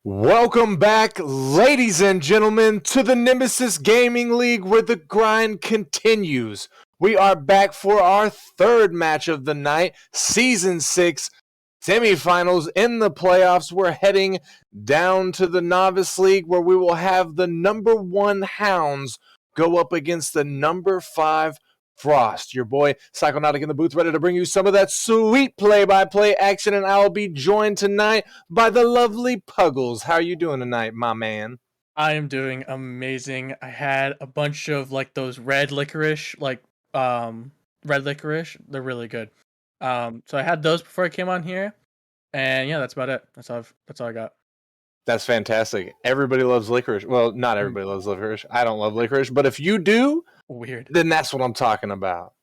Welcome back, ladies and gentlemen, to the Nemesis Gaming League where the grind continues. We are back for our third match of the night, Season 6 Semifinals in the playoffs. We're heading down to the Novice League where we will have the number 1 Hounds go up against the number 5 Frost. Your boy Psychonautic in the booth, ready to bring you some of that sweet play-by-play action, and I'll be joined tonight by the lovely Puggles. How are you doing tonight, my man? I am doing amazing. I had a bunch of those red licorice, red licorice. They're really good. So I had those before I came on here, and yeah, that's about it. That's all I got. That's fantastic. Everybody loves licorice. Well, not everybody loves licorice. I don't love licorice, but if you do, Weird. then that's what I'm talking about.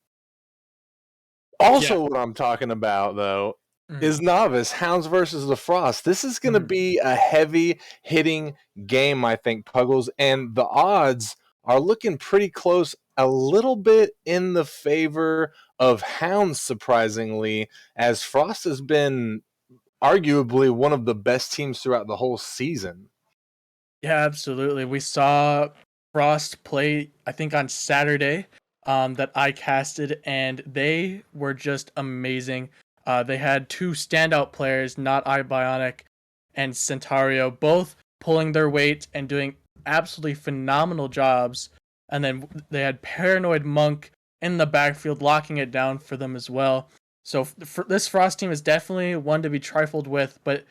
Also, what I'm talking about, though, is Novice, Hounds versus the Frost. This is going to be a heavy-hitting game, I think, Puggles, and the odds are looking pretty close, a little bit in the favor of Hounds, surprisingly, as Frost has been arguably one of the best teams throughout the whole season. Yeah, absolutely. We saw Frost play, I think, on Saturday, that I casted, and they were just amazing. They had two standout players, not ibonic and Centario, both pulling their weight and doing absolutely phenomenal jobs. And then they had Paranoid Monk in the backfield, locking it down for them as well. So this Frost team is definitely one to be trifled with, but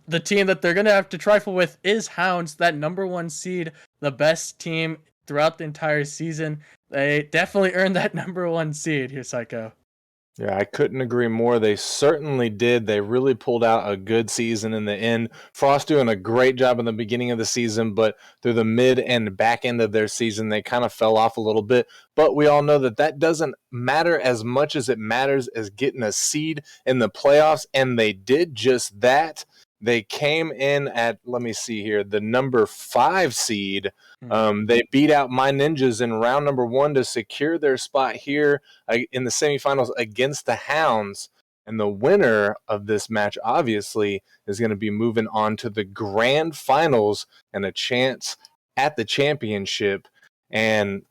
the team that they're going to have to trifle with is Hounds, that number 1 seed, the best team throughout the entire season. They definitely earned that number 1 seed here, Psycho. Yeah, I couldn't agree more. They certainly did. They really pulled out a good season in the end. Frost doing a great job in the beginning of the season, but through the mid and back end of their season, they kind of fell off a little bit. But we all know that that doesn't matter as much as it matters as getting a seed in the playoffs, and they did just that. They came in at, let me see here, the number 5 seed. They beat out My Ninjas in round number 1 to secure their spot here in the semifinals against the Hounds. And the winner of this match, obviously, is going to be moving on to the grand finals and a chance at the championship. And,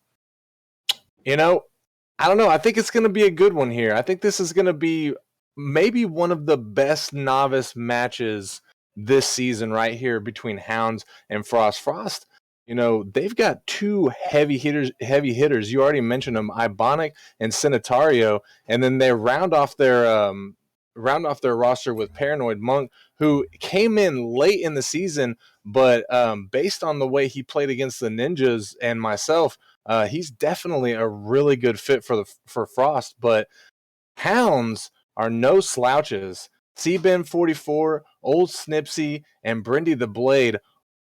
I don't know. I think it's going to be a good one here. I think this is going to be maybe one of the best novice matches this season right here between Hounds and Frost. Frost, they've got two heavy hitters. You already mentioned them, Ibonic and Centario, and then they round off their roster with Paranoid Monk, who came in late in the season, but based on the way he played against the Ninjas and myself, he's definitely a really good fit for Frost. But Hounds are no slouches. CBen44, OldSnipzy, and Brindy the Blade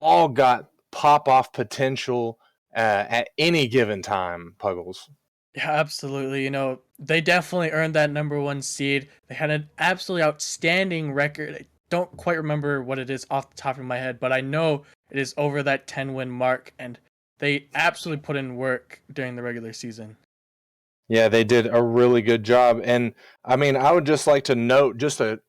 all got pop-off potential at any given time, Puggles. Yeah, absolutely. They definitely earned that number 1 seed. They had an absolutely outstanding record. I don't quite remember what it is off the top of my head, but I know it is over that 10-win mark, and they absolutely put in work during the regular season. Yeah, they did a really good job. And I mean, I would just like to note just a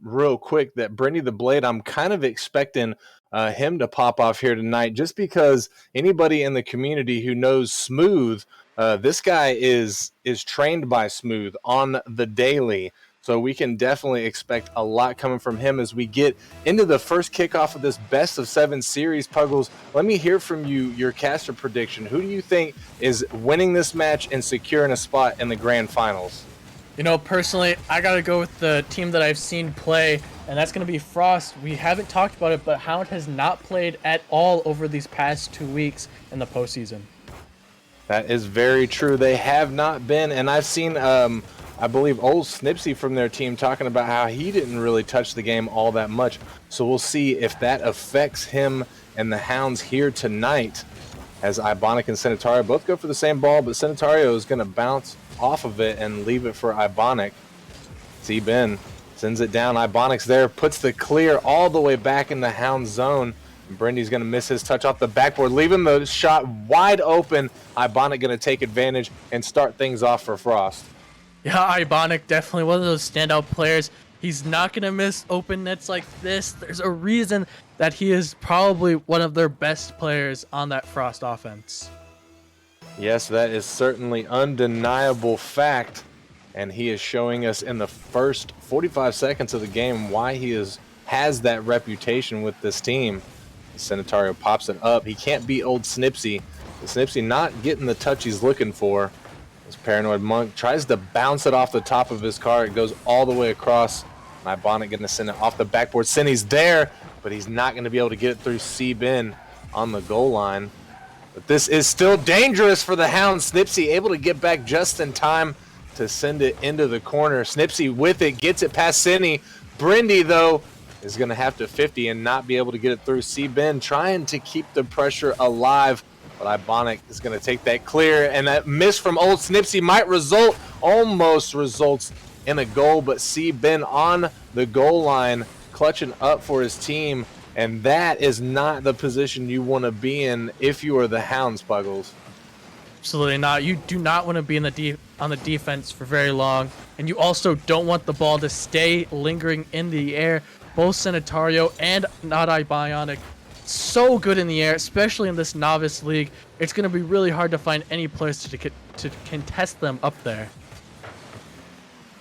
real quick that Brindy the Blade, I'm kind of expecting him to pop off here tonight just because anybody in the community who knows Smooth, this guy is trained by Smooth on the daily. So we can definitely expect a lot coming from him as we get into the first kickoff of this best of 7 series. Puggles, let me hear from you your caster prediction. Who do you think is winning this match and securing a spot in the grand finals? Personally, I got to go with the team that I've seen play, and that's going to be Frost. We haven't talked about it, but Hound has not played at all over these past 2 weeks in the postseason. That is very true. They have not been, and I've seen I believe OldSnipzy from their team talking about how he didn't really touch the game all that much. So we'll see if that affects him and the Hounds here tonight, as Ibonic and Centario both go for the same ball, but Centario is going to bounce off of it and leave it for Ibonic. CBen sends it down. Ibonic's there, puts the clear all the way back in the Hound zone. And Brindy's going to miss his touch off the backboard, leaving the shot wide open. Ibonic going to take advantage and start things off for Frost. Yeah, Ibonic, definitely one of those standout players. He's not going to miss open nets like this. There's a reason that he is probably one of their best players on that Frost offense. Yes, that is certainly undeniable fact, and he is showing us in the first 45 seconds of the game why he has that reputation with this team. Senatario pops it up. He can't beat OldSnipzy. Snipzy not getting the touch he's looking for. This Paranoid Monk tries to bounce it off the top of his car. It goes all the way across. ibonic going to send it off the backboard. Senny's there, but he's not going to be able to get it through C-Bin on the goal line. But this is still dangerous for the Hounds. Snipzy able to get back just in time to send it into the corner. Snipzy with it, gets it past Senny. Brindy, though, is going to have to 50 and not be able to get it through. C-Ben trying to keep the pressure alive, but ibonic is going to take that clear, and that miss from OldSnipzy might almost results in a goal, but C-Ben on the goal line, clutching up for his team. And that is not the position you want to be in if you are the Hounds, Puggles. Absolutely not. You do not want to be in on the defense for very long, and you also don't want the ball to stay lingering in the air. Both Senatario and not ibonic so good in the air, especially in this Novice League. It's going to be really hard to find any place to contest them up there.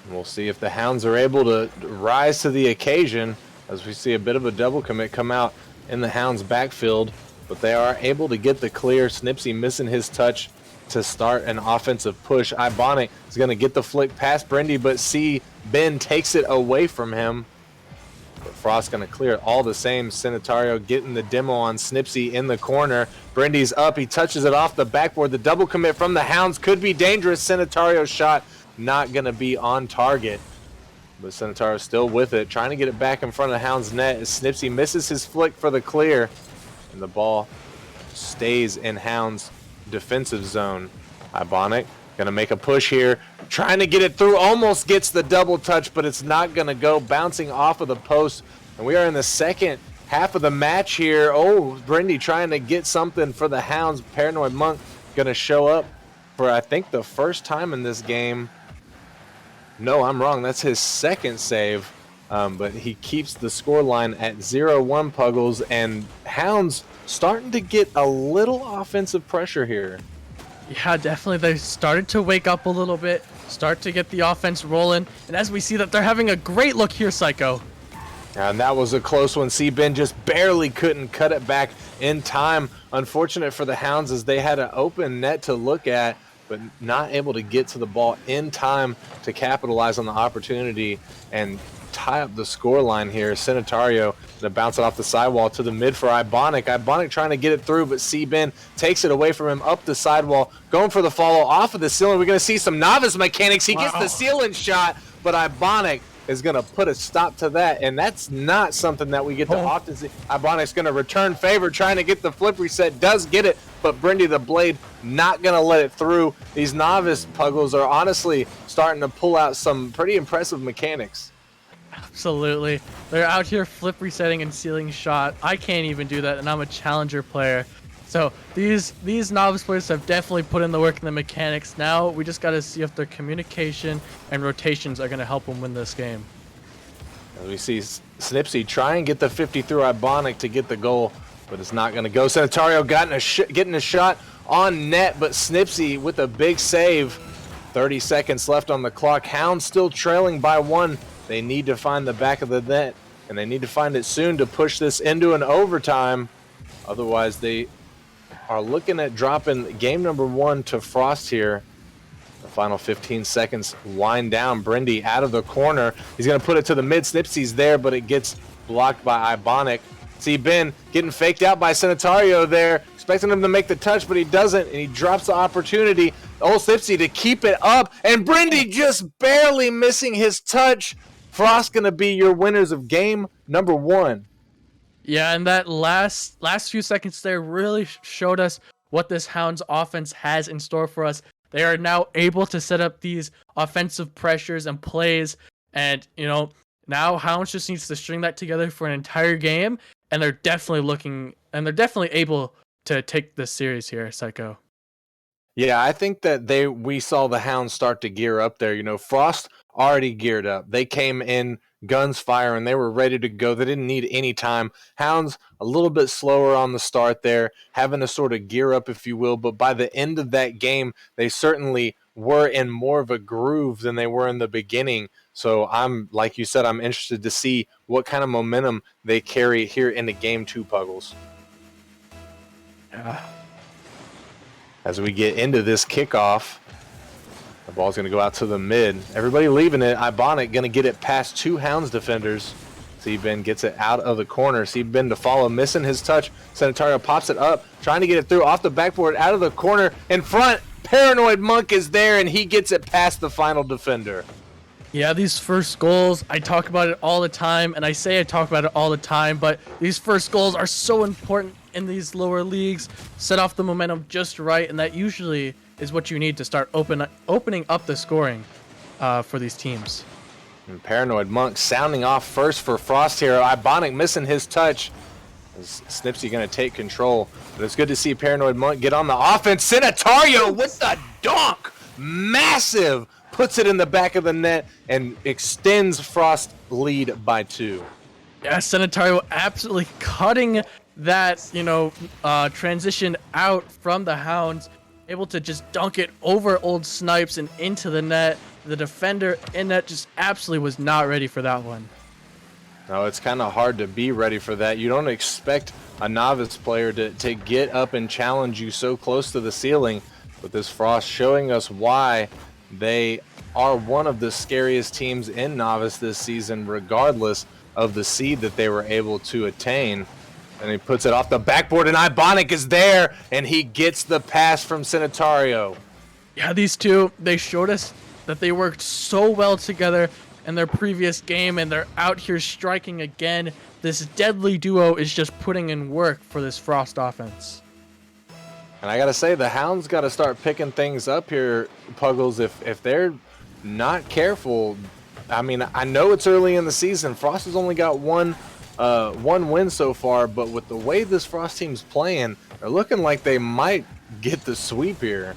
We'll see if the Hounds are able to rise to the occasion, as we see a bit of a double commit come out in the Hounds backfield, but they are able to get the clear. Snipzy missing his touch to start an offensive push. ibonic is going to get the flick past Brindy, but C-Ben takes it away from him. But Frost's going to clear it all the same. Senatario getting the demo on Snipzy in the corner. Brindy's up. He touches it off the backboard. The double commit from the Hounds could be dangerous. Senatario's shot not going to be on target. But Senataro still with it, trying to get it back in front of the Hounds' net as Snipzy misses his flick for the clear. And the ball stays in Hounds' defensive zone. ibonic going to make a push here, trying to get it through, almost gets the double touch, but it's not going to go, bouncing off of the post. And we are in the second half of the match here. Oh, Brindy trying to get something for the Hounds. Paranoid Monk going to show up for, I think, the first time in this game. No, I'm wrong. That's his second save, but he keeps the score line at 0-1, Puggles, and Hounds starting to get a little offensive pressure here. Yeah, definitely. They started to wake up a little bit, start to get the offense rolling, and as we see that they're having a great look here, Psycho. And that was a close one. C-Ben just barely couldn't cut it back in time. Unfortunate for the Hounds as they had an open net to look at, but not able to get to the ball in time to capitalize on the opportunity and tie up the score line here. Senatario to bounce it off the sidewall to the mid for ibonic. ibonic trying to get it through, but C-Ben takes it away from him up the sidewall, going for the follow off of the ceiling. We're going to see some novice mechanics. He gets the ceiling shot, but ibonic is going to put a stop to that, and that's not something that we get to often see. ibonic's going to return favor, trying to get the flip reset, does get it, but Brindy the Blade not going to let it through. These novice Puggles are honestly starting to pull out some pretty impressive mechanics. Absolutely. They're out here flip resetting and sealing shot. I can't even do that, and I'm a challenger player. So these novice players have definitely put in the work in the mechanics. Now we just got to see if their communication and rotations are going to help them win this game. As we see Snipzy try and get the 50 through ibonic to get the goal, but it's not going to go. Senatario getting a shot on net, but Snipzy with a big save. 30 seconds left on the clock. Hounds still trailing by 1. They need to find the back of the net, and they need to find it soon to push this into an overtime. Otherwise, they are looking at dropping game number 1 to Frost here. The final 15 seconds wind down. Brindy out of the corner. He's going to put it to the mid. Snipsy's there, but it gets blocked by ibonic. See Ben getting faked out by Senatario there, expecting him to make the touch, but he doesn't, and he drops the opportunity. OldSnipzy to keep it up, and Brindy just barely missing his touch. Frost going to be your winners of game number 1. Yeah, and that last few seconds there really showed us what this Hounds offense has in store for us. They are now able to set up these offensive pressures and plays, and now Hounds just needs to string that together for an entire game, and they're definitely able to take this series here, Psycho. Yeah, I think that we saw the Hounds start to gear up there. Frost already geared up. They came in guns firing. They were ready to go. They didn't need any time. Hounds a little bit slower on the start there, having to sort of gear up, if you will. But by the end of that game, they certainly were in more of a groove than they were in the beginning. So I'm, like you said, I'm interested to see what kind of momentum they carry here into game 2, Puggles. Yeah. As we get into this kickoff, the ball's going to go out to the mid. Everybody leaving it. Ibonic going to get it past 2 Hounds defenders. C-Ben gets it out of the corner. C-Ben to follow, missing his touch. Sanitario pops it up, trying to get it through off the backboard, out of the corner. In front, Paranoid Monk is there, and he gets it past the final defender. Yeah, these first goals, I talk about it all the time, and I say I talk about it all the time, but these first goals are so important in these lower leagues. Set off the momentum just right, and that usually is what you need to start opening up the scoring for these teams. And Paranoid Monk sounding off first for Frost here. Ibonic missing his touch. Is Snipzy going to take control? But it's good to see Paranoid Monk get on the offense. Sanitario with the dunk. Massive. Puts it in the back of the net and extends Frost lead by 2. Yeah, Sanitario absolutely cutting that, transition out from the Hounds. Able to just dunk it over OldSnipes and into the net. The defender in net just absolutely was not ready for that one. No, it's kind of hard to be ready for that. You don't expect a novice player to get up and challenge you so close to the ceiling. But this Frost showing us why they are one of the scariest teams in Novice this season, regardless of the seed that they were able to attain. And he puts it off the backboard, and Ibonic is there, and he gets the pass from Sanitario. Yeah, these two, they showed us that they worked so well together in their previous game, and they're out here striking again. This deadly duo is just putting in work for this Frost offense. And I got to say, the Hounds got to start picking things up here, Puggles. If they're not careful, I mean, I know it's early in the season. Frost has only got one win so far, but with the way this Frost team's playing, they're looking like they might get the sweep here.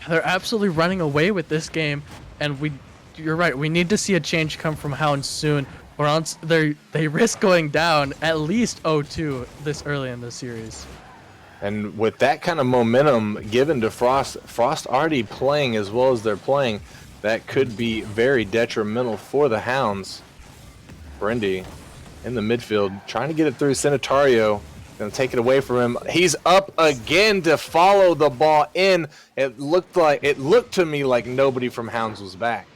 They're absolutely running away with this game, and you're right, we need to see a change come from Hounds soon, or else they risk going down at least 0-2 this early in the series. And with that kind of momentum given to Frost already playing as well as they're playing, that could be very detrimental for the Hounds. Brendy in the midfield, trying to get it through. Sanitario gonna take it away from him. He's up again to follow the ball in. It looked to me like nobody from Hounds was back.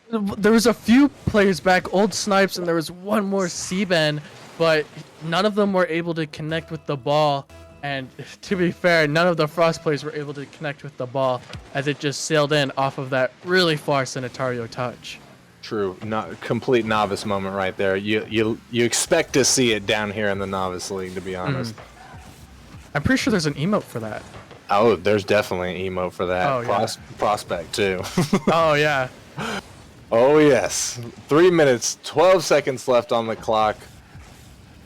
There was a few players back, OldSnipes, and there was one more C-Ben, but none of them were able to connect with the ball. And to be fair, none of the Frost players were able to connect with the ball as it just sailed in off of that really far Sanitario touch. True, not complete novice moment right there. You expect to see it down here in the Novice League, to be honest. I'm pretty sure there's an emote for that. Oh, there's definitely an emote for that. Oh, yeah. Prospect too. Oh yeah. Oh yes. 3 minutes, 12 seconds left on the clock.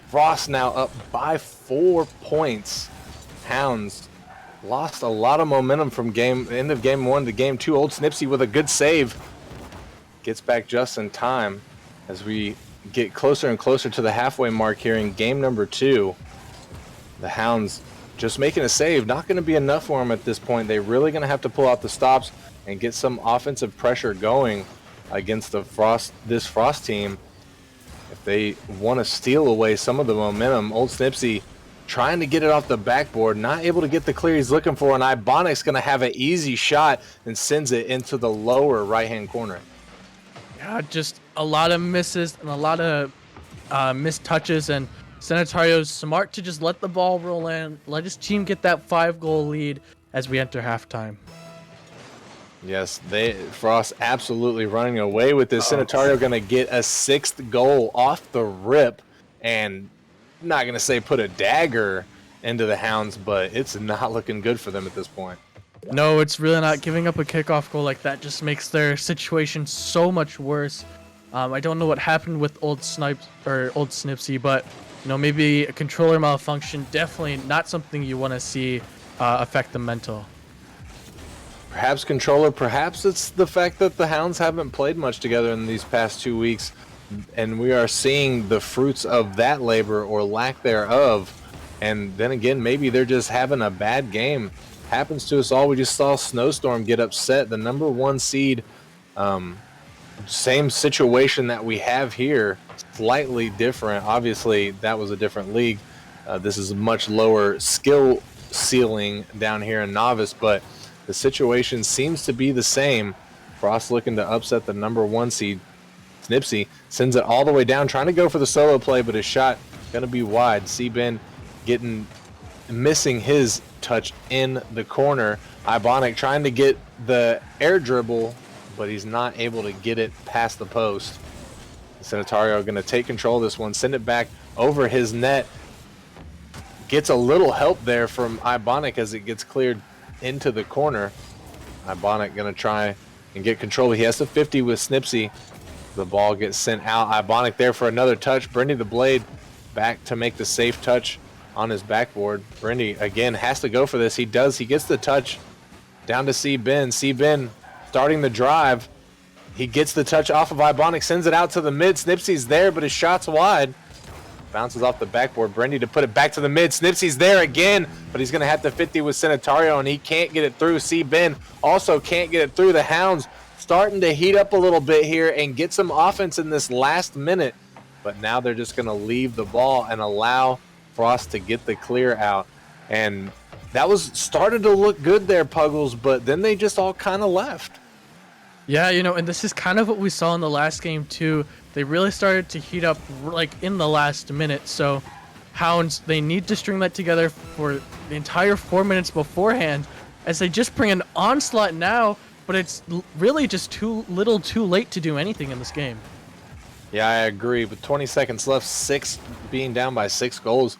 Frost now up by 4 points. Hounds lost a lot of momentum from end of game 1 to game 2. OldSnipzy with a good save. Gets back just in time as we get closer and closer to the halfway mark here in game number 2. The Hounds just making a save, not going to be enough for them at this point. They're really going to have to pull out the stops and get some offensive pressure going against this Frost team if they want to steal away some of the momentum. OldSnipzy trying to get it off the backboard, not able to get the clear he's looking for, and Ibonic's going to have an easy shot and sends it into the lower right-hand corner. Yeah, just a lot of misses and a lot of missed touches, and Sanitario's smart to just let the ball roll in, let his team get that 5-goal lead as we enter halftime. Yes, Frost absolutely running away with this. Sanitario going to get a 6th goal off the rip, and not going to say put a dagger into the Hounds, but it's not looking good for them at this point. No, it's really not. Giving up a kickoff goal like that just makes their situation so much worse. I don't know what happened with OldSnipzy, but maybe a controller malfunction. Definitely not something you want to see affect the mental. Perhaps controller, perhaps it's the fact that the Hounds haven't played much together in these past 2 weeks, and we are seeing the fruits of that labor or lack thereof. And then again, maybe they're just having a bad game. Happens to us all. We just saw Snowstorm get upset, the number 1 seed. Same situation that we have here, slightly different. Obviously, that was a different league. This is a much lower skill ceiling down here in Novice, but the situation seems to be the same. Frost looking to upset the number 1 seed. Snipzy sends it all the way down, trying to go for the solo play, but his shot going to be wide. C-Ben missing his touch in the corner. Ibonic trying to get the air dribble, but he's not able to get it past the post. Senatario going to take control of this one, send it back over his net. Gets a little help there from Ibonic as it gets cleared into the corner. Ibonic going to try and get control. He has to 50 with Snipzy. The ball gets sent out. Ibonic there for another touch. Brendy the Blade back to make the safe touch on his backboard. Brendy again has to go for this. He does. He gets the touch down to C-Ben. C-Ben starting the drive. He gets the touch off of Ibonic, sends it out to the mid. Snipsy's there, but his shot's wide. Bounces off the backboard. Brendy to put it back to the mid. Snipsy's there again, but he's going to have to 50 with Senatario, and he can't get it through. C-Ben also can't get it through. The Hounds starting to heat up a little bit here and get some offense in this last minute, but now they're just going to leave the ball and allow Frost to get the clear out. And that was started to look good there, Puggles, but then they just all kind of left. Yeah, and this is kind of what we saw in the last game too. They really started to heat up like in the last minute. So Hounds, they need to string that together for the entire 4 minutes beforehand, as they just bring an onslaught now, but it's really just too late to do anything in this game. Yeah, I agree. With 20 seconds left, being down by 6 goals,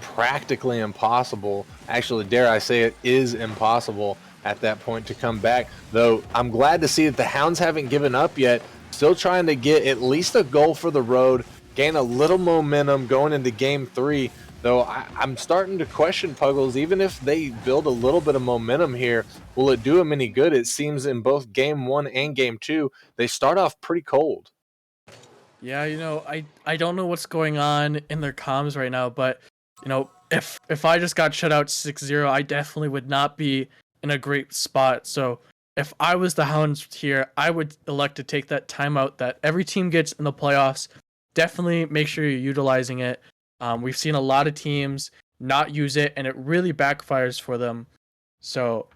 practically impossible. Actually, dare I say it, is impossible at that point to come back. Though I'm glad to see that the Hounds haven't given up yet. Still trying to get at least a goal for the road, gain a little momentum going into game 3. Though I'm starting to question, Puggles, even if they build a little bit of momentum here, will it do them any good? It seems in both game 1 and game 2, they start off pretty cold. Yeah, I don't know what's going on in their comms right now, but if I just got shut out 6-0, I definitely would not be in a great spot. So if I was the Hounds here, I would elect to take that timeout that every team gets in the playoffs. Definitely make sure you're utilizing it. We've seen a lot of teams not use it, and it really backfires for them. So,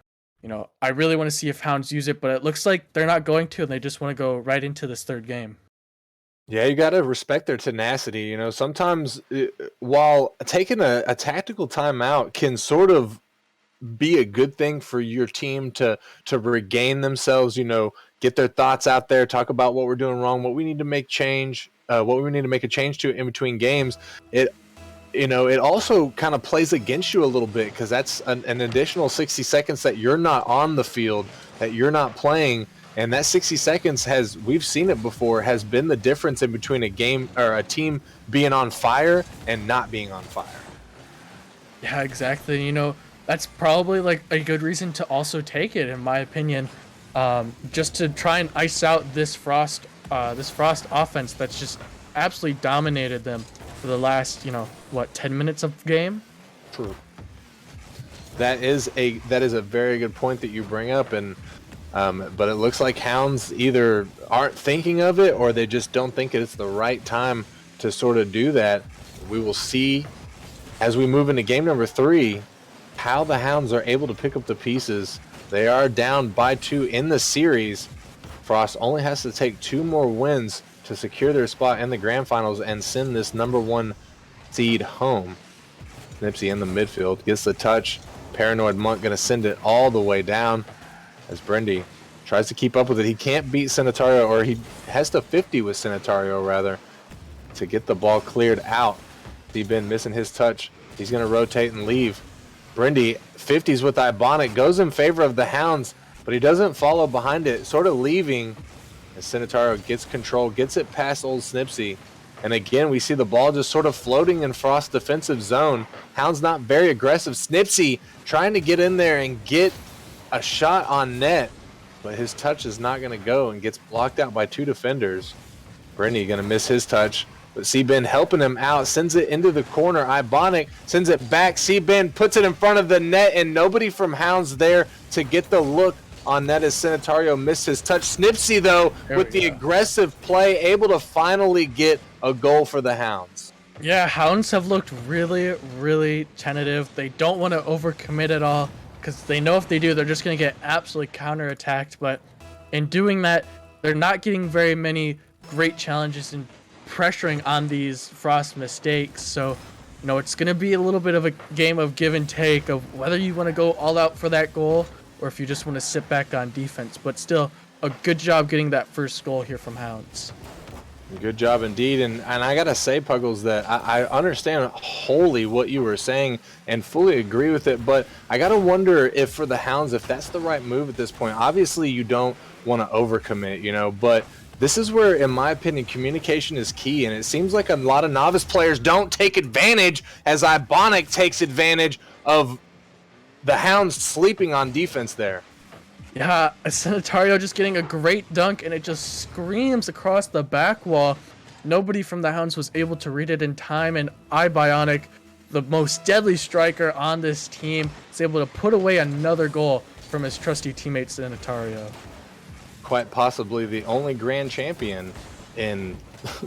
I really want to see if Hounds use it, but it looks like they're not going to, and they just want to go right into this third game. Yeah, you got to respect their tenacity. Sometimes while taking a tactical timeout can sort of be a good thing for your team to regain themselves, get their thoughts out there, talk about what we're doing wrong, what we need to make a change to in between games. It also kind of plays against you a little bit, because that's an additional 60 seconds that you're not on the field, that you're not playing. And that 60 seconds we've seen it before, has been the difference in between a game or a team being on fire and not being on fire. Yeah, exactly. That's probably like a good reason to also take it, in my opinion, just to try and ice out this Frost offense that's just absolutely dominated them for the last 10 minutes of game. True. That is a very good point that you bring up, and but it looks like Hounds either aren't thinking of it, or they just don't think it's the right time to sort of do that. We will see as we move into game number 3 how the Hounds are able to pick up the pieces. They are down by 2 in the series. Frost only has to take 2 more wins to secure their spot in the grand finals and send this number 1 seed home. Snipzy in the midfield gets the touch. Paranoid Monk going to send it all the way down as Brendy tries to keep up with it. He can't beat Senatario, or he has to 50 with Senatario rather, to get the ball cleared out. C-Ben missing his touch. He's going to rotate and leave. Brendy 50s with Ibonic, goes in favor of the Hounds, but he doesn't follow behind it, sort of leaving as Senatario gets control, gets it past OldSnipzy. And again, we see the ball just sort of floating in Frost's defensive zone. Hounds not very aggressive. Snipzy trying to get in there and get a shot on net, but his touch is not going to go and gets blocked out by 2 defenders. Brendy going to miss his touch, but C-Ben helping him out, sends it into the corner. Ibonic sends it back. C-Ben puts it in front of the net, and nobody from Hounds there to get the look on net as Sanitario missed his touch. Snipzy, though, with the aggressive play, able to finally get a goal for the Hounds. Yeah, Hounds have looked really, really tentative. They don't want to overcommit at all because they know if they do, they're just going to get absolutely counterattacked. But in doing that, they're not getting very many great challenges and pressuring on these Frost mistakes. So, it's going to be a little bit of a game of give and take of whether you want to go all out for that goal or if you just want to sit back on defense. But still, a good job getting that first goal here from Hounds. Good job indeed. And I got to say, Puggles, that I understand wholly what you were saying and fully agree with it. But I got to wonder if for the Hounds, if that's the right move at this point. Obviously, you don't want to overcommit, but this is where, in my opinion, communication is key. And it seems like a lot of novice players don't take advantage as Ibonic takes advantage of the Hounds sleeping on defense there. Yeah, Sanitario just getting a great dunk, and it just screams across the back wall. Nobody from the Hounds was able to read it in time, and ibonic, the most deadly striker on this team, is able to put away another goal from his trusty teammate Sanitario. Quite possibly the only grand champion in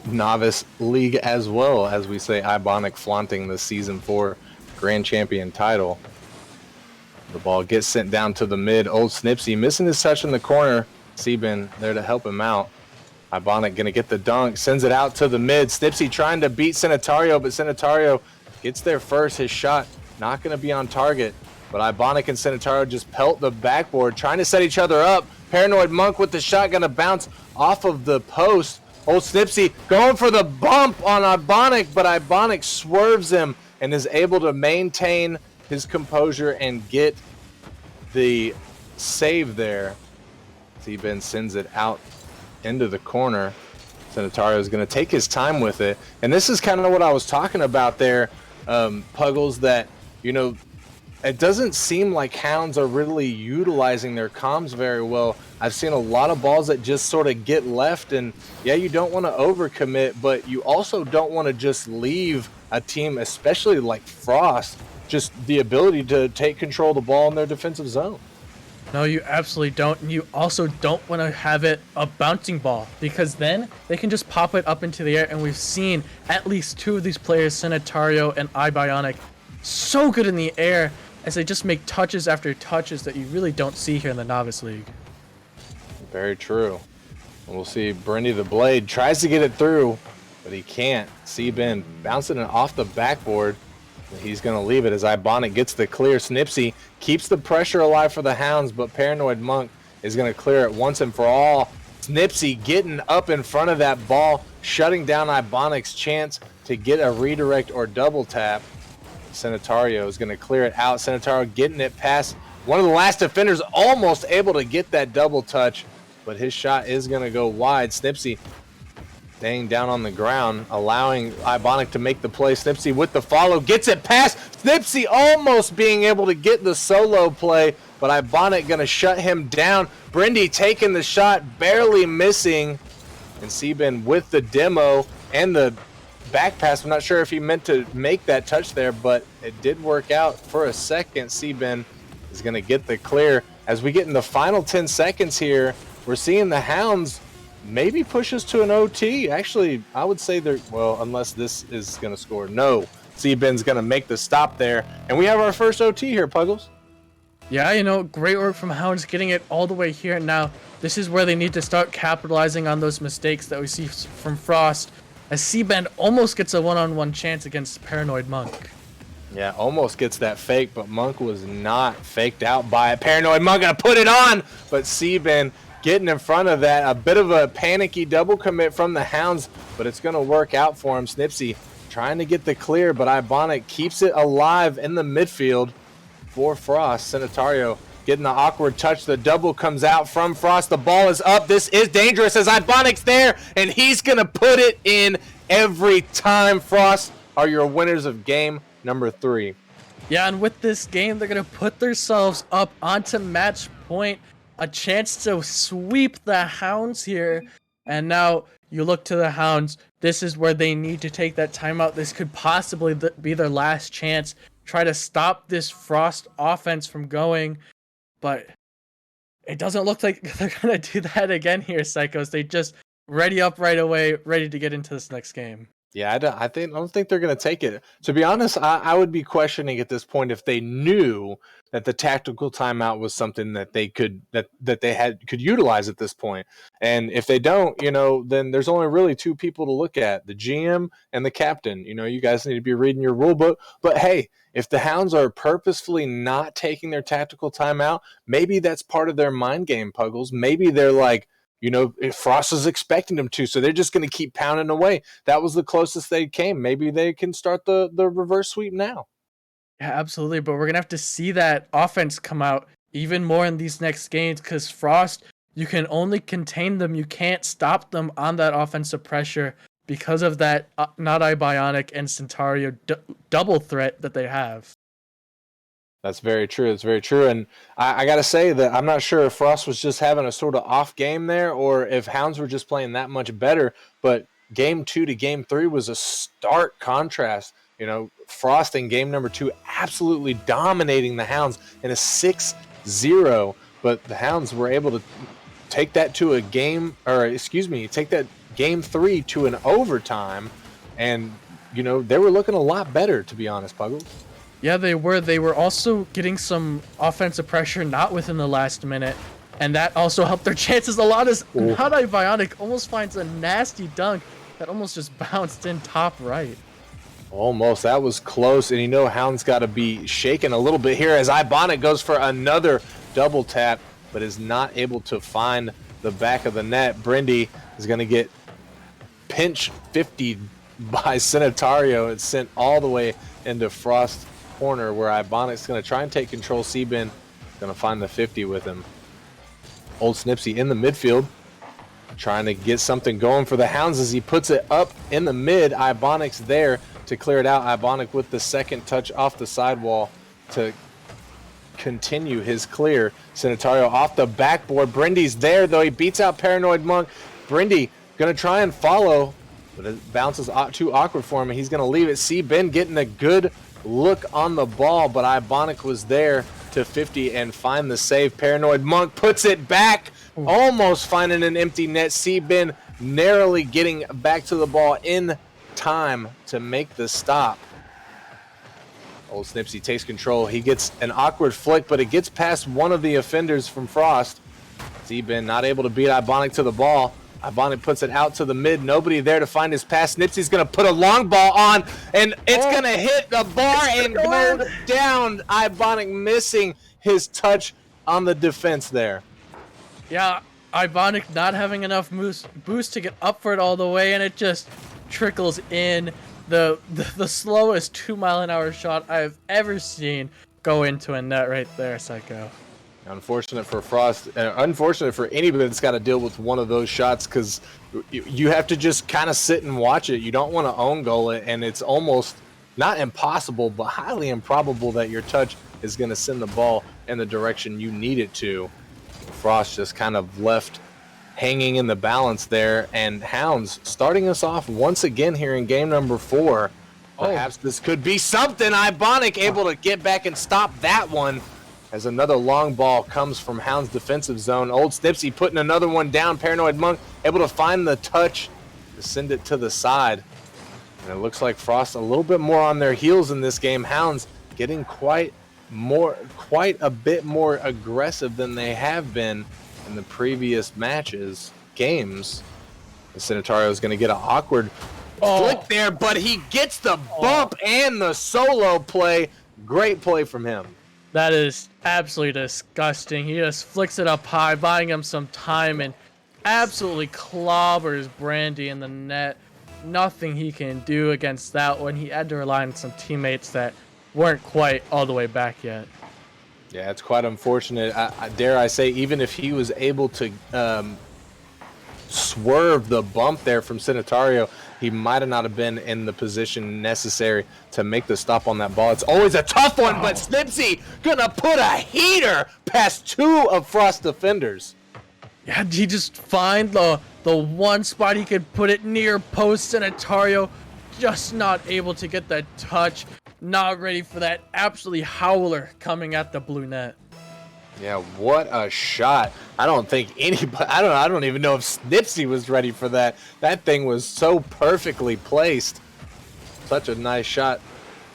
Novice League as well, as we say, ibonic flaunting the Season 4 grand champion title. The ball gets sent down to the mid. OldSnipzy missing his touch in the corner. C-Ben there to help him out. Ibonic going to get the dunk. Sends it out to the mid. Snipzy trying to beat Sanitario, but Sanitario gets there first. His shot not going to be on target. But Ibonic and Sanitario just pelt the backboard, trying to set each other up. Paranoid Monk with the shot going to bounce off of the post. OldSnipzy going for the bump on Ibonic, but Ibonic swerves him and is able to maintain his composure and get the save there. C-Ben sends it out into the corner. Sanitario is going to take his time with it. And this is kind of what I was talking about there, Puggles, that, it doesn't seem like Hounds are really utilizing their comms very well. I've seen a lot of balls that just sort of get left, and yeah, you don't want to overcommit, but you also don't want to just leave a team, especially like Frost, just the ability to take control of the ball in their defensive zone. No, you absolutely don't. And you also don't want to have it a bouncing ball, because then they can just pop it up into the air. And we've seen at least 2 of these players, Sanitario and ibonic, so good in the air as they just make touches after touches that you really don't see here in the Novice League. Very true. And we'll see Brendy the Blade tries to get it through, but he can't. C-Ben bouncing it off the backboard. He's going to leave it as Ibonic gets the clear. Snipzy keeps the pressure alive for the Hounds, but Paranoid Monk is going to clear it once and for all. Snipzy getting up in front of that ball, shutting down Ibonic's chance to get a redirect or double tap. Sanitario is going to clear it out. Sanitario getting it past one of the last defenders, almost able to get that double touch, but his shot is going to go wide. Snipzy staying down on the ground, allowing Ibonic to make the play. Snipzy with the follow, gets it past. Snipzy almost being able to get the solo play, but Ibonic going to shut him down. Brendy taking the shot, barely missing. And C-Ben with the demo and the back pass. I'm not sure if he meant to make that touch there, but it did work out for a second. C-Ben is going to get the clear. As we get in the final 10 seconds here, we're seeing the Hounds maybe push us to an OT. Actually, I would say they're, well, unless this is going to score. No, C-Ben's going to make the stop there. And we have our first OT here, Puggles. Yeah, great work from Hounds getting it all the way here. Now, this is where they need to start capitalizing on those mistakes that we see from Frost, as C-Ben almost gets a one-on-one chance against Paranoid Monk. Yeah, almost gets that fake, but Monk was not faked out by it. Paranoid Monk going to put it on, but C-Ben getting in front of that. A bit of a panicky double commit from the Hounds, but it's going to work out for him. Snipzy trying to get the clear, but Ibonic keeps it alive in the midfield for Frost. Sanitario getting the awkward touch. The double comes out from Frost. The ball is up. This is dangerous as Ibonic's there, and he's going to put it in every time. Frost are your winners of game number 3. Yeah, and with this game, they're going to put themselves up onto match point. a chance to sweep the Hounds here. And now you look to the Hounds. This is where they need to take that timeout. This could possibly be their last chance. Try to stop this Frost offense from going. But it doesn't look like they're going to do that again here, Psychos. They just ready up right away, ready to get into this next game. Yeah, I don't think they're going to take it. To be honest, I would be questioning at this point if they knew that the tactical timeout was something that they could could utilize at this point. And if they don't, then there's only really two people to look at: the GM and the captain. You guys need to be reading your rule book. But hey, if the Hounds are purposefully not taking their tactical timeout, maybe that's part of their mind game, Puggles. Maybe they're like, if Frost is expecting them to, so they're just going to keep pounding away. That was the closest they came. Maybe they can start the reverse sweep now. Yeah, absolutely. But we're going to have to see that offense come out even more in these next games because Frost, you can only contain them. You can't stop them on that offensive pressure because of that not ibonic and Centario double threat that they have. That's very true. It's very true. And I got to say that I'm not sure if Frost was just having a sort of off game there or if Hounds were just playing that much better. But game 2 to game 3 was a stark contrast. Frost in game number 2 absolutely dominating the Hounds in a 6-0. But the Hounds were able to take that to a game, take that game 3 to an overtime. And, they were looking a lot better, to be honest, Puggles. Yeah, they were. They were also getting some offensive pressure not within the last minute, and that also helped their chances a lot as Not Bionic almost finds a nasty dunk that almost just bounced in top right. Almost. That was close, and Hound's got to be shaken a little bit here as ibonic goes for another double tap, but is not able to find the back of the net. Brindy is going to get pinch 50 by Centario. It's sent all the way into Frost corner where ibonic's going to try and take control. Seabin going to find the 50 with him. OldSnipzy in the midfield trying to get something going for the Hounds as he puts it up in the mid. Ibonic's there to clear it out. Ibonic with the second touch off the sidewall to continue his clear. Centario off the backboard. Brindy's there though. He beats out Paranoid Monk. Brindy going to try and follow, but it bounces too awkward for him and he's going to leave it. Seabin getting a good look on the ball, but ibonic was there to 50 and find the save. Paranoid Monk puts it back, almost finding an empty net. Seabin narrowly getting back to the ball in time to make the stop. OldSnipzy takes control. He gets an awkward flick, but it gets past one of the offenders from Frost. Seabin not able to beat ibonic to the ball. Ibonic puts it out to the mid. Nobody there to find his pass. Snipsy's going to put a long ball on, and it's going to hit the bar and go down. Ibonic missing his touch on the defense there. Yeah, Ibonic not having enough boost to get up for it all the way, and it just trickles in. The slowest 2-mile-an-hour shot I've ever seen go into a net right there, Psycho. Unfortunate for Frost, unfortunate for anybody that's got to deal with one of those shots because you have to just kind of sit and watch it. You don't want to own goal it, and it's almost not impossible, but highly improbable that your touch is going to send the ball in the direction you need it to. Frost just kind of left hanging in the balance there, and Hounds starting us off once again here in game number 4. Perhaps this could be something. Ibonic able to get back and stop that one. As another long ball comes from Hound's defensive zone. OldSnipzy putting another one down. Paranoid Monk able to find the touch to send it to the side. And it looks like Frost a little bit more on their heels in this game. Hounds getting quite a bit more aggressive than they have been in the previous games. And Centario is going to get an awkward flick there, but he gets the bump and the solo play. Great play from him. That is absolutely disgusting. He just flicks it up high, buying him some time, and absolutely clobbers Brandy in the net. Nothing he can do against that one. He had to rely on some teammates that weren't quite all the way back yet. Yeah, it's quite unfortunate. Dare I say, even if he was able to swerve the bump there from Centario, he might have not have been in the position necessary to make the stop on that ball. It's always a tough one, but Snipzy gonna put a heater past two of Frost defenders. Yeah, he just find the one spot he could put it near post. Sanitario just not able to get that touch. Not ready for that absolutely howler coming at the blue net. Yeah, what a shot. I don't think anybody, I don't even know if Snipzy was ready for that. That thing was so perfectly placed. Such a nice shot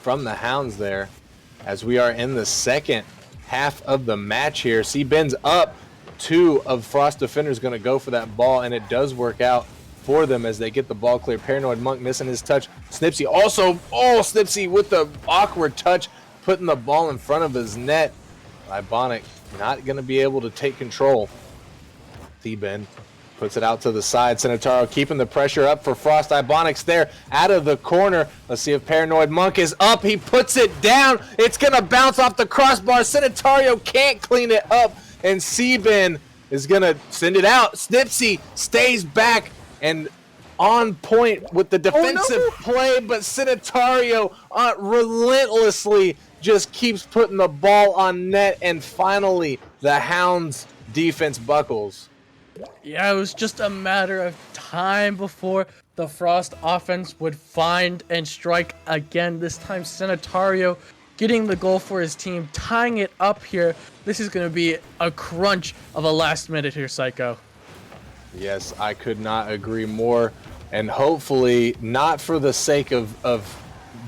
from the Hounds there. As we are in the second half of the match here. Ben's up. Two of Frost defenders going to go for that ball, and it does work out for them as they get the ball clear. Paranoid Monk missing his touch. Snipzy also, Snipzy with the awkward touch, putting the ball in front of his net. Ibonic not going to be able to take control. Ben puts it out to the side. Sanitaro keeping the pressure up for Frost. Ibonic's there out of the corner. Let's see if Paranoid Monk is up. He puts it down. It's going to bounce off the crossbar. Sanitario can't clean it up. And Ben is going to send it out. Snipzy stays back and on point with the defensive play, but Sanitario relentlessly just keeps putting the ball on net, and finally the Hounds defense buckles. Yeah, it was just a matter of time before the Frost offense would find and strike again. This time Sanitario getting the goal for his team, tying it up here. This is going to be a crunch of a last minute here, Psycho. Yes, I could not agree more. And hopefully, not for the sake of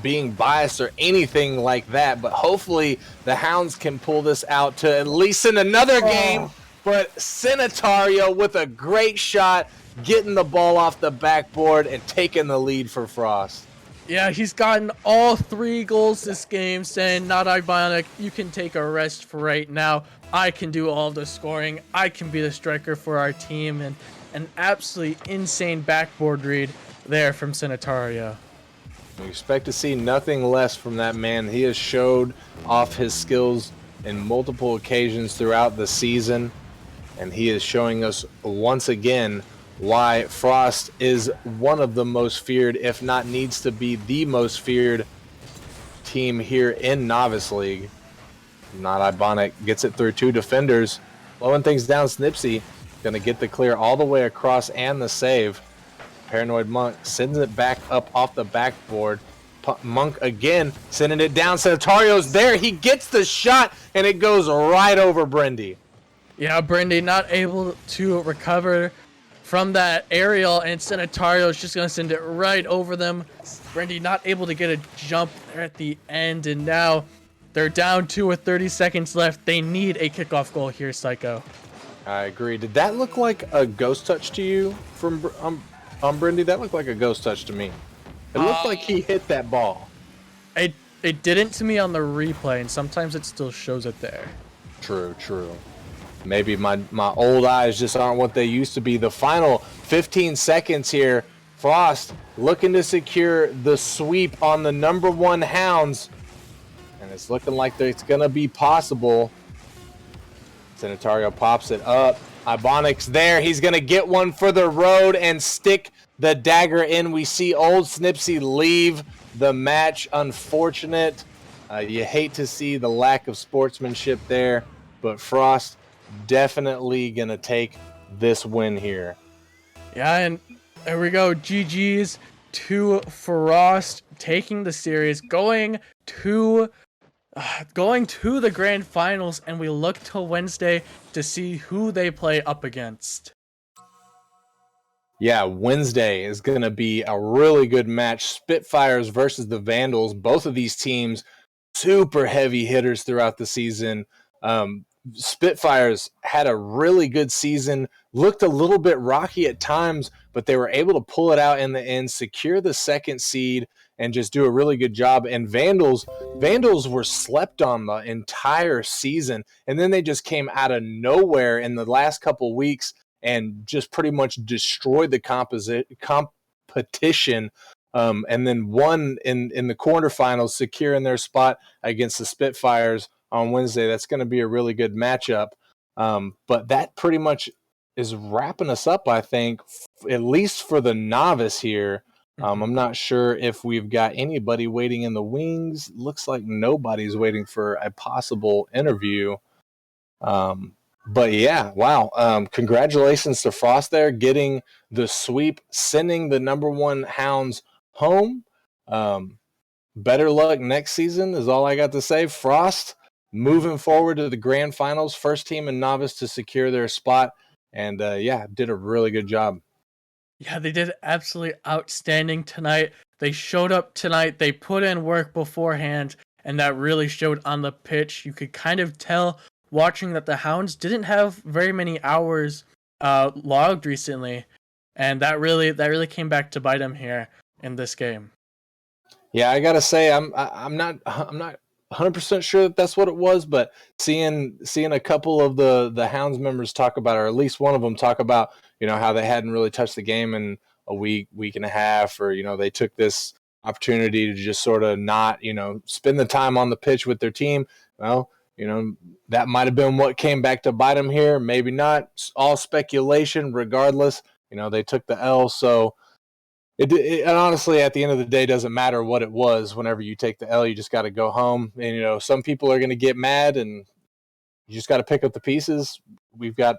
being biased or anything like that, but hopefully the Hounds can pull this out to at least in another game. But Sanitario with a great shot, getting the ball off the backboard and taking the lead for Frost. Yeah, he's gotten all 3 goals this game, saying, not Ibonic, you can take a rest for right now. I can do all the scoring. I can be the striker for our team. And an absolutely insane backboard read there from Sanitario. We expect to see nothing less from that man. He has showed off his skills in multiple occasions throughout the season, and he is showing us once again why Frost is one of the most feared, if not needs to be the most feared team here in Novice League. Not Ibonic gets it through 2 defenders, slowing things down. Snipzy gonna get the clear all the way across and the save. Paranoid Monk sends it back up off the backboard. Monk again sending it down. Sanitario's there. He gets the shot and it goes right over Brendy. Yeah, Brendy not able to recover from that aerial, and Sanitario is just going to send it right over them. Brendy not able to get a jump there at the end, and now they're down 2 with 30 seconds left. They need a kickoff goal here, Psycho. I agree. Did that look like a ghost touch to you from Brendy? That looked like a ghost touch to me. It looked like he hit that ball. It didn't to me on the replay, and sometimes it still shows it there. True. Maybe my old eyes just aren't what they used to be. The final 15 seconds here. Frost looking to secure the sweep on the number 1 Hounds. And it's looking like it's going to be possible. Sanitario pops it up. Ibonic's there. He's going to get one for the road and stick the dagger in. We see OldSnipzy leave the match. Unfortunate. You hate to see the lack of sportsmanship there, but Frost definitely going to take this win here. Yeah, and there we go. GG's to Frost, taking the series, going to the grand finals, and we look till Wednesday to see who they play up against. Yeah, Wednesday is going to be a really good match. Spitfires versus the Vandals. Both of these teams, super heavy hitters throughout the season. Spitfires had a really good season, looked a little bit rocky at times, but they were able to pull it out in the end, secure the 2nd seed, and just do a really good job. And Vandals were slept on the entire season, and then they just came out of nowhere in the last couple weeks and just pretty much destroyed the competition, and then won in the quarterfinals, securing their spot against the Spitfires on Wednesday. That's going to be a really good matchup. But that pretty much is wrapping us up, I think, at least for the novice here. Mhm. I'm not sure if we've got anybody waiting in the wings. Looks like nobody's waiting for a possible interview. Um, but yeah, wow. Congratulations to Frost there, getting the sweep, sending the number one Hounds home. Better luck next season is all I got to say. Frost moving forward to the grand finals, first team in Novice to secure their spot. And yeah, did a really good job. Yeah, they did absolutely outstanding tonight. They showed up tonight. They put in work beforehand, and that really showed on the pitch. You could kind of tell watching that the Hounds didn't have very many hours logged recently, and that really came back to bite them here in this game. Yeah, I gotta say, I'm not 100% sure that that's what it was, but seeing a couple of the Hounds members talk about, or at least one of them talk about, how they hadn't really touched the game in a week and a half, or they took this opportunity to just sort of not, spend the time on the pitch with their team. Well, that might have been what came back to bite them here. Maybe not. It's all speculation. Regardless, they took the L, so. And honestly, at the end of the day, doesn't matter what it was. Whenever you take the L, you just got to go home. And some people are going to get mad, and you just got to pick up the pieces. We've got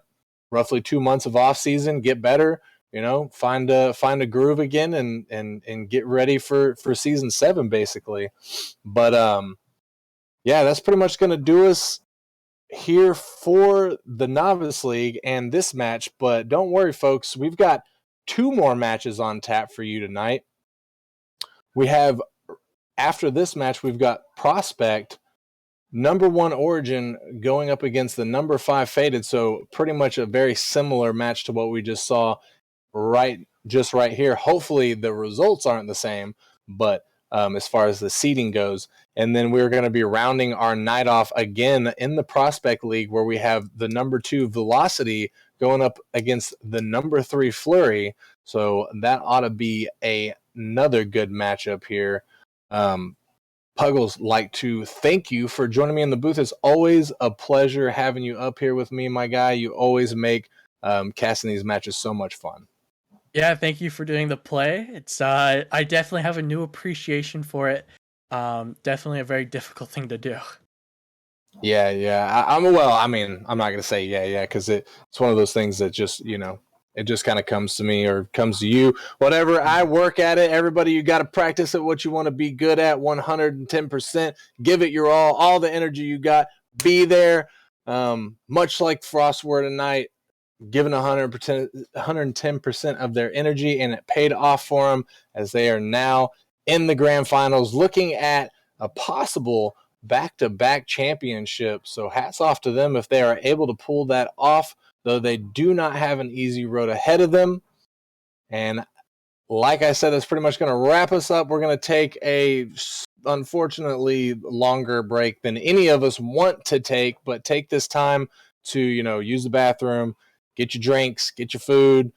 roughly 2 months of off season. Get better. Find a groove again, and get ready for season 7, basically. But yeah, that's pretty much going to do us here for the Novice League and this match. But don't worry, folks. We've got 2 more matches on tap for you tonight. We have, after this match, we've got Prospect, number 1 Origin, going up against the number 5 Faded. So pretty much a very similar match to what we just saw right here. Hopefully the results aren't the same, but as far as the seeding goes. And then we're going to be rounding our night off again in the Prospect League, where we have the number 2 Velocity going up against the number 3 Flurry. So that ought to be another good matchup here. Puggles, like to thank you for joining me in the booth. It's always a pleasure having you up here with me, my guy. You always make casting these matches so much fun. Yeah, thank you for doing the play. It's I definitely have a new appreciation for it. Definitely a very difficult thing to do. Yeah. I'm not gonna say yeah, because it's one of those things that just it just kind of comes to me or comes to you. Whatever, I work at it. Everybody, you got to practice at what you want to be good at. 110%. Give it your all the energy you got. Be there. Much like Frost were tonight, giving 100%, 110% of their energy, and it paid off for them as they are now in the grand finals, looking at a possible back-to-back championship. So hats off to them if they are able to pull that off, though they do not have an easy road ahead of them. And like I said, that's pretty much going to wrap us up. We're going to take a unfortunately longer break than any of us want to take, but take this time to use the bathroom, get your drinks, get your food,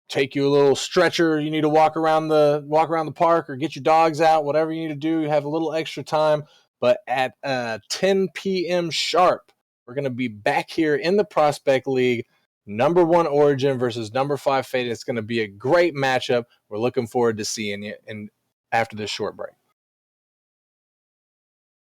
take you a little stretcher. You need to walk around the park, or get your dogs out, whatever you need to do. You have a little extra time. But at 10 p.m. sharp, we're going to be back here in the Prospect League. Number 1 Origin versus number 5 Fate. It's going to be a great matchup. We're looking forward to seeing you after this short break.